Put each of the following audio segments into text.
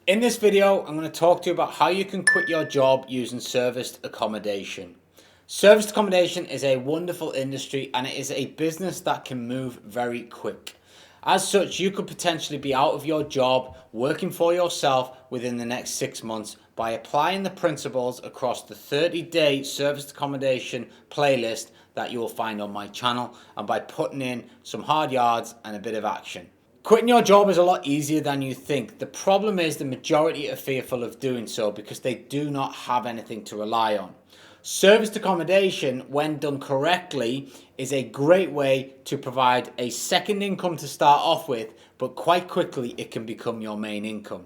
In this video, I'm going to talk to you about how you can quit your job using serviced accommodation. Serviced accommodation is a wonderful industry and it is a business that can move very quick. As such, you could potentially be out of your job working for yourself within the next 6 months by applying the principles across the 30-day serviced accommodation playlist that you will find on my channel and by putting in some hard yards and a bit of action. Quitting your job is a lot easier than you think. The problem is the majority are fearful of doing so because they do not have anything to rely on. Serviced accommodation, when done correctly, is a great way to provide a second income to start off with, but quite quickly it can become your main income.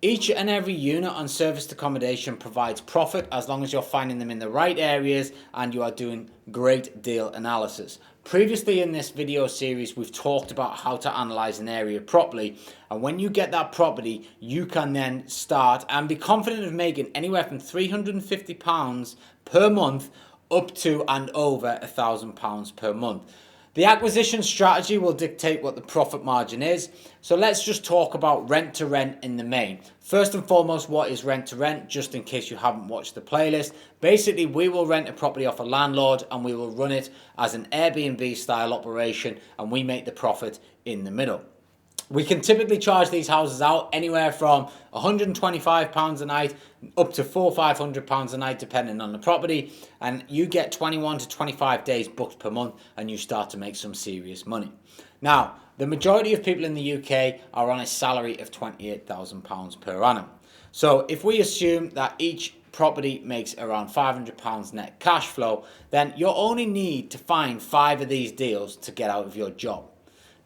Each and every unit on serviced accommodation provides profit as long as you're finding them in the right areas and you are doing great deal analysis. Previously in this video series, we've talked about how to analyze an area properly, and when you get that property, you can then start and be confident of making anywhere from £350 per month up to and over £1,000 per month. The acquisition strategy will dictate what the profit margin is. So let's just talk about rent to rent in the main. First and foremost, what is rent to rent? Just in case you haven't watched the playlist. Basically, we will rent a property off a landlord and we will run it as an Airbnb style operation and we make the profit in the middle. We can typically charge these houses out anywhere from £125 a night up to £400 or £500 a night depending on the property, and you get 21 to 25 days booked per month and you start to make some serious money. Now, the majority of people in the UK are on a salary of £28,000 per annum. So if we assume that each property makes around £500 net cash flow, then you only need to find 5 of these deals to get out of your job.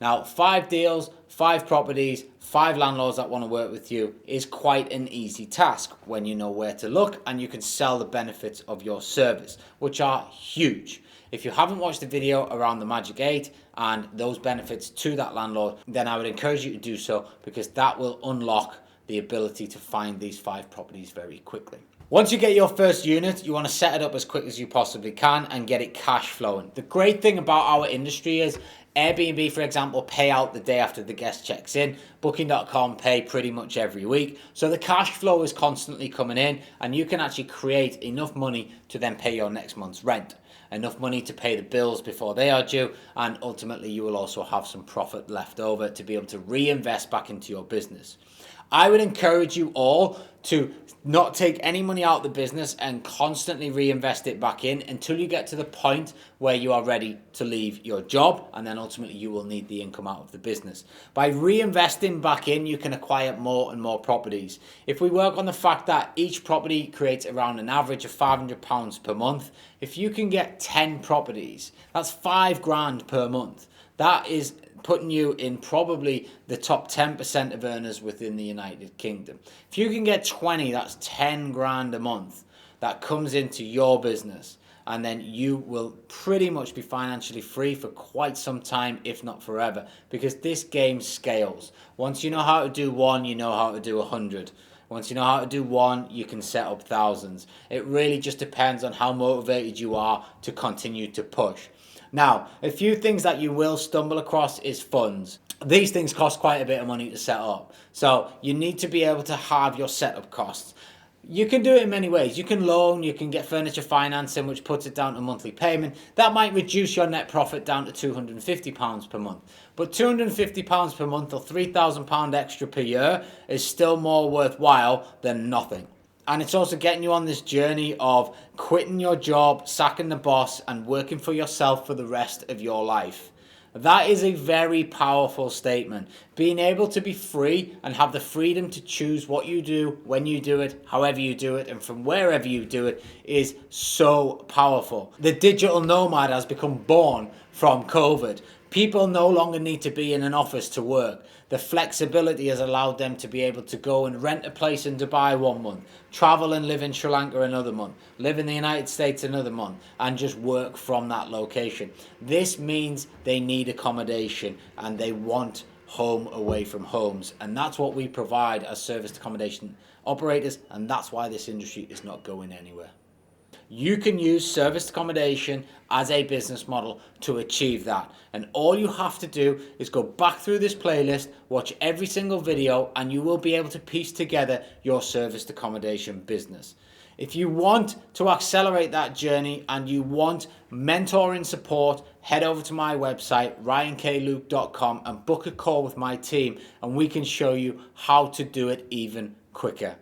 Now, 5 deals, 5 properties, 5 landlords that want to work with you is quite an easy task when you know where to look and you can sell the benefits of your service, which are huge. If you haven't watched the video around the Magic 8 and those benefits to that landlord, then I would encourage you to do so because that will unlock the ability to find these 5 properties very quickly. Once you get your first unit, you want to set it up as quick as you possibly can and get it cash flowing. The great thing about our industry is Airbnb, for example, pay out the day after the guest checks in. Booking.com pay pretty much every week. So the cash flow is constantly coming in and you can actually create enough money to then pay your next month's rent. Enough money to pay the bills before they are due, and ultimately you will also have some profit left over to be able to reinvest back into your business. I would encourage you all to not take any money out of the business and constantly reinvest it back in until you get to the point where you are ready to leave your job, and then ultimately you will need the income out of the business. By reinvesting back in, you can acquire more and more properties. If we work on the fact that each property creates around an average of £500 per month, if you can get 10 properties, that's £5,000 per month. That is putting you in probably the top 10% of earners within the United Kingdom. If you can get 20, that's 10 grand a month that comes into your business, and then you will pretty much be financially free for quite some time, if not forever, because this game scales. Once you know how to do 1, you know how to do 100. Once you know how to do 1, you can set up thousands. It really just depends on how motivated you are to continue to push. Now, a few things that you will stumble across is funds. These things cost quite a bit of money to set up. So you need to be able to have your setup costs. You can do it in many ways. You can loan, you can get furniture financing, which puts it down to monthly payment. That might reduce your net profit down to £250 per month. But £250 per month or £3,000 extra per year is still more worthwhile than nothing. And it's also getting you on this journey of quitting your job, sacking the boss, and working for yourself for the rest of your life. That is a very powerful statement. Being able to be free and have the freedom to choose what you do, when you do it, however you do it, and from wherever you do it is so powerful. The digital nomad has become born from COVID. People no longer need to be in an office to work. The flexibility has allowed them to be able to go and rent a place in Dubai 1 month, travel and live in Sri Lanka another month, live in the United States another month, and just work from that location. This means they need accommodation and they want home away from homes. And that's what we provide as serviced accommodation operators, and that's why this industry is not going anywhere. You can use serviced accommodation as a business model to achieve that. And all you have to do is go back through this playlist, watch every single video, and you will be able to piece together your serviced accommodation business. If you want to accelerate that journey and you want mentoring support, head over to my website, ryankluke.com, and book a call with my team, and we can show you how to do it even quicker.